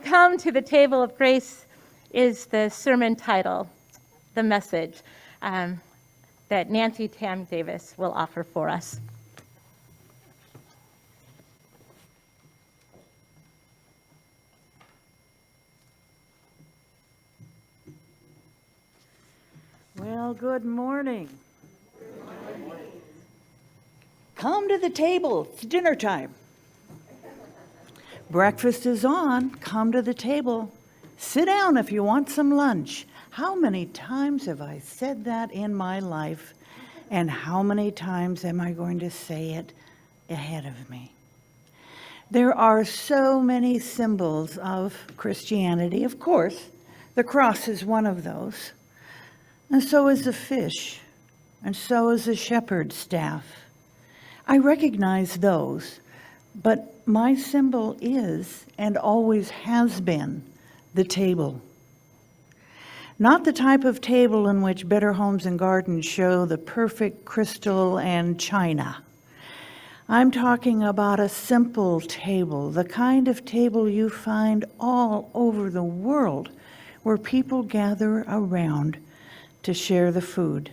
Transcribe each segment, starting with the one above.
And Come to the Table of Grace is the sermon title, the message that Nancy Tam Davis will offer for us. Well, good morning. Come to the table. It's dinner time. Breakfast is on. Come to the table. Sit down if you want some lunch. How many times have I said that in my life? And how many times am I going to say it ahead of me? There are so many symbols of Christianity. Of course, the cross is one of those. And so is the fish, and so is the shepherd's staff. I recognize those, but my symbol is, and always has been, the table. Not the type of table in which Better Homes and Gardens show the perfect crystal and china. I'm talking about a simple table, the kind of table you find all over the world, where people gather around to share the food.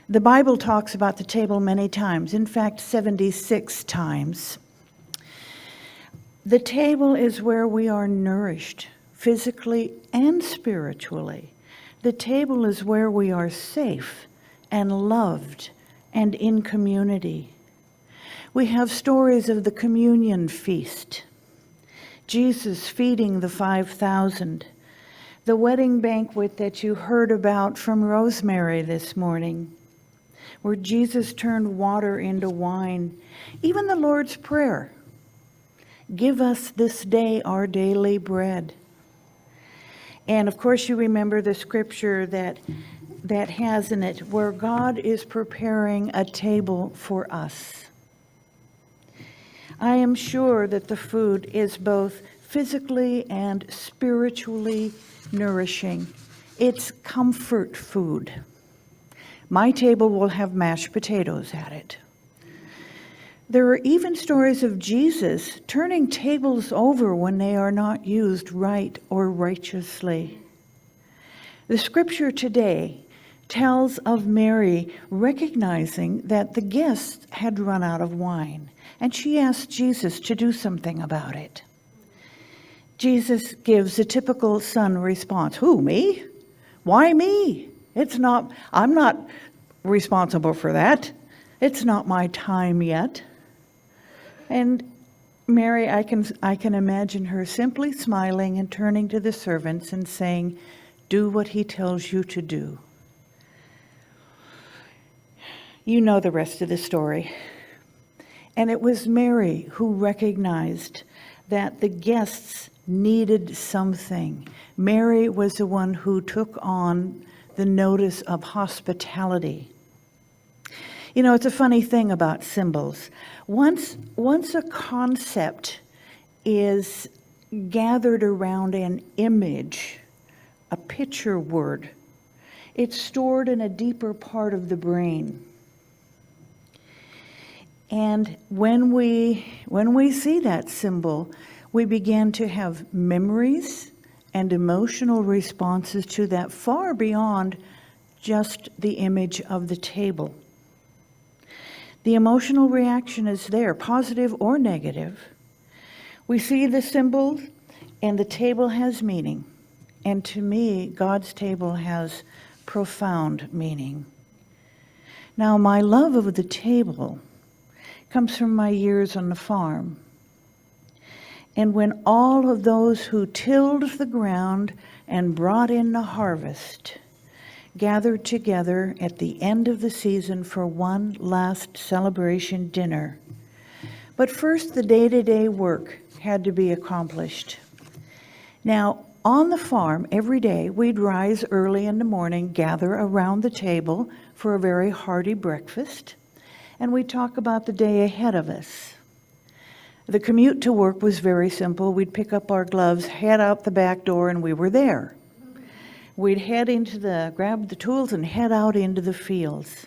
The Bible talks about the table many times, in fact, 76 times. The table is where we are nourished, physically and spiritually. The table is where we are safe and loved and in community. We have stories of the communion feast, Jesus feeding the 5,000, the wedding banquet that you heard about from Rosemary this morning, where Jesus turned water into wine. Even the Lord's Prayer, give us this day our daily bread. And of course you remember the scripture that has in it where God is preparing a table for us. I am sure that the food is both physically and spiritually nourishing. It's comfort food. My table will have mashed potatoes at it. There are even stories of Jesus turning tables over when they are not used right or righteously. The scripture today tells of Mary recognizing that the guests had run out of wine, and she asked Jesus to do something about it. Jesus gives a typical son response. Who, me? Why me? I'm not responsible for that. It's not my time yet. And Mary, I can imagine her simply smiling and turning to the servants and saying, do what he tells you to do. You know the rest of the story. And it was Mary who recognized that the guests needed something. Mary was the one who took on the notice of hospitality. You know, it's a funny thing about symbols. Once a concept is gathered around an image, a picture word, it's stored in a deeper part of the brain. And when we see that symbol, we begin to have memories and emotional responses to that far beyond just the image of the table. The emotional reaction is there, positive or negative. We see the symbol and the table has meaning. And to me, God's table has profound meaning. Now, my love of the table comes from my years on the farm. And when all of those who tilled the ground and brought in the harvest gathered together at the end of the season for one last celebration dinner. But first, the day-to-day work had to be accomplished. Now, on the farm, every day, we'd rise early in the morning, gather around the table for a very hearty breakfast, and we'd talk about the day ahead of us. The commute to work was very simple. We'd pick up our gloves, head out the back door, and we were there. We'd grab the tools and head out into the fields.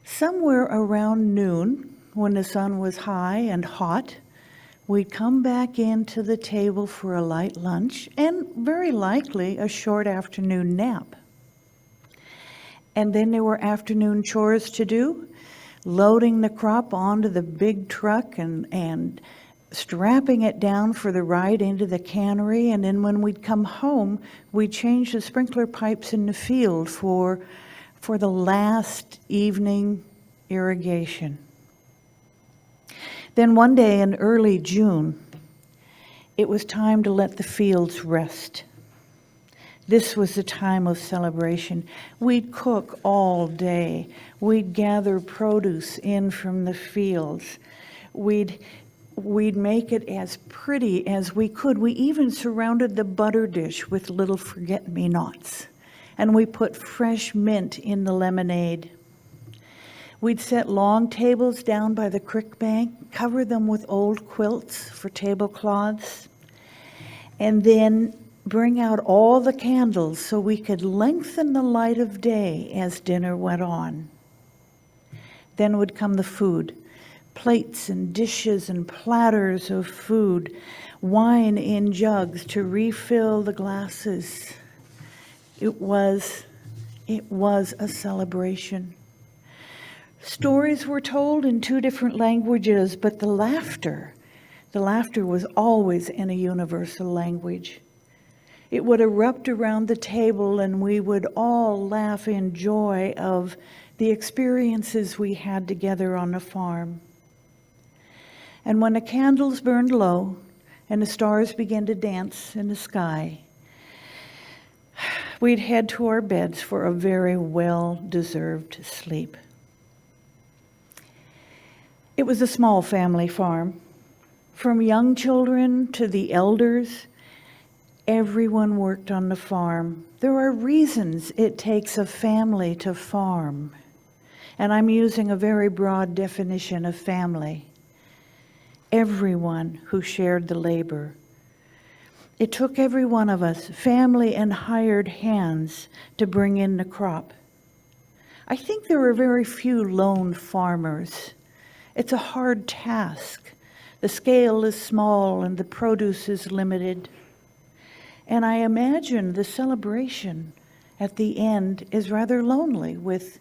Somewhere around noon, when the sun was high and hot, We'd come back into the table for a light lunch and very likely a short afternoon nap. And then there were afternoon chores to do, loading the crop onto the big truck and strapping it down for the ride into the cannery. And then when we'd come home, we'd change the sprinkler pipes in the field for the last evening irrigation. Then one day in early June, it was time to let the fields rest. This was a time of celebration. We'd cook all day. We'd gather produce in from the fields. We'd make it as pretty as we could. We even surrounded the butter dish with little forget-me-nots. And we put fresh mint in the lemonade. We'd set long tables down by the creek bank, cover them with old quilts for tablecloths, and then bring out all the candles so we could lengthen the light of day as dinner went on. Then would come the food, plates and dishes and platters of food, wine in jugs to refill the glasses. It was a celebration. Stories were told in 2 different languages, but the laughter was always in a universal language. It would erupt around the table and we would all laugh in joy of the experiences we had together on the farm. And when the candles burned low and the stars began to dance in the sky, we'd head to our beds for a very well-deserved sleep. It was a small family farm. From young children to the elders, everyone worked on the farm. There are reasons it takes a family to farm. And I'm using a very broad definition of family. Everyone who shared the labor. It took every one of us, family and hired hands, to bring in the crop. I think there are very few lone farmers. It's a hard task. The scale is small and the produce is limited. And I imagine the celebration at the end is rather lonely with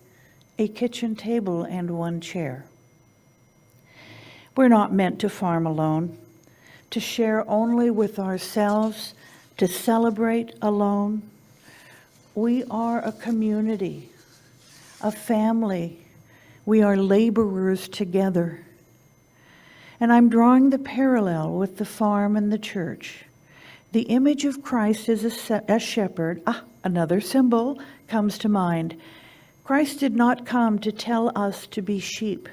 a kitchen table and 1 chair. We're not meant to farm alone, to share only with ourselves, to celebrate alone. We are a community, a family. We are laborers together. And I'm drawing the parallel with the farm and the church. The image of Christ as a shepherd, another symbol comes to mind. Christ did not come to tell us to be sheep,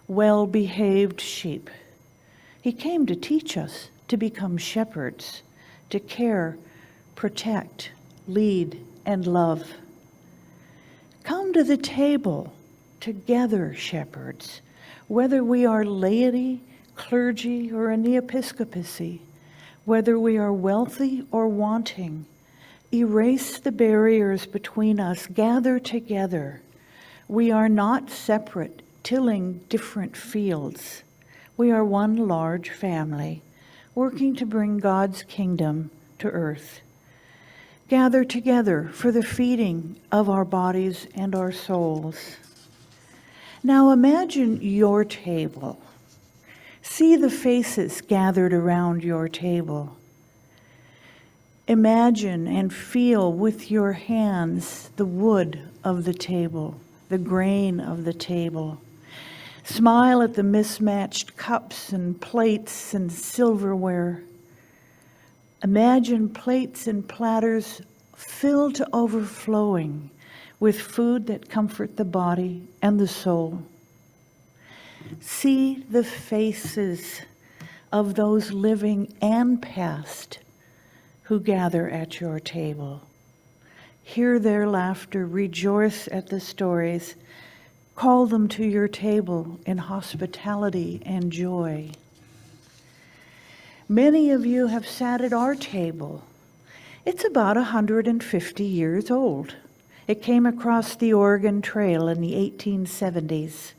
well-behaved sheep. He came to teach us to become shepherds, to care, protect, lead, and love. Come to the table together, shepherds, whether we are laity, clergy, or in the episcopacy, whether we are wealthy or wanting. Erase the barriers between us, gather together. We are not separate, tilling different fields. We are one large family, working to bring God's kingdom to earth. Gather together for the feeding of our bodies and our souls. Now imagine your table. See the faces gathered around your table. Imagine and feel with your hands the wood of the table, the grain of the table. Smile at the mismatched cups and plates and silverware. Imagine plates and platters filled to overflowing with food that comfort the body and the soul. See the faces of those living and past who gather at your table. Hear their laughter, rejoice at the stories. Call them to your table in hospitality and joy. Many of you have sat at our table. It's about 150 years old. It came across the Oregon Trail in the 1870s.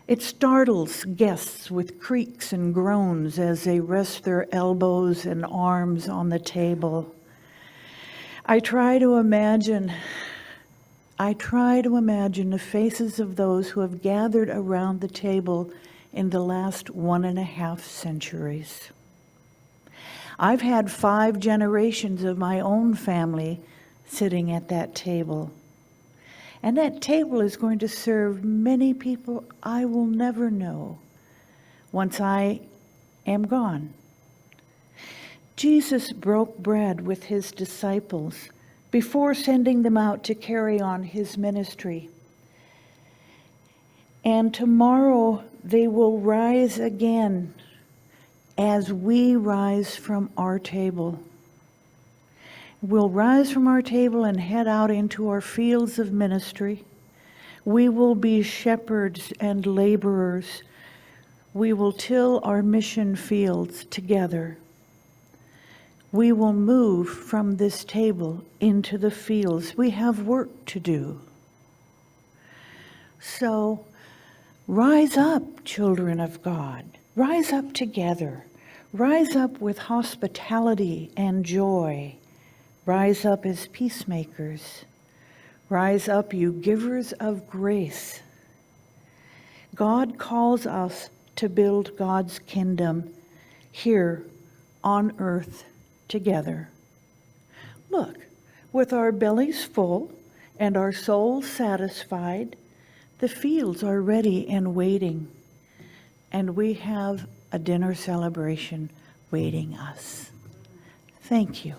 It startles guests with creaks and groans as they rest their elbows and arms on the table. I try to imagine the faces of those who have gathered around the table in the last 1.5 centuries. I've had 5 generations of my own family sitting at that table. And that table is going to serve many people I will never know once I am gone. Jesus broke bread with his disciples before sending them out to carry on his ministry. And tomorrow they will rise again as we rise from our table. We'll rise from our table and head out into our fields of ministry. We will be shepherds and laborers. We will till our mission fields together. We will move from this table into the fields. We have work to do. So, rise up, children of God. Rise up together. Rise up with hospitality and joy. Rise up as peacemakers. Rise up, you givers of grace. God calls us to build God's kingdom here on earth together. Look, with our bellies full and our souls satisfied, the fields are ready and waiting, and we have a dinner celebration waiting us. Thank you.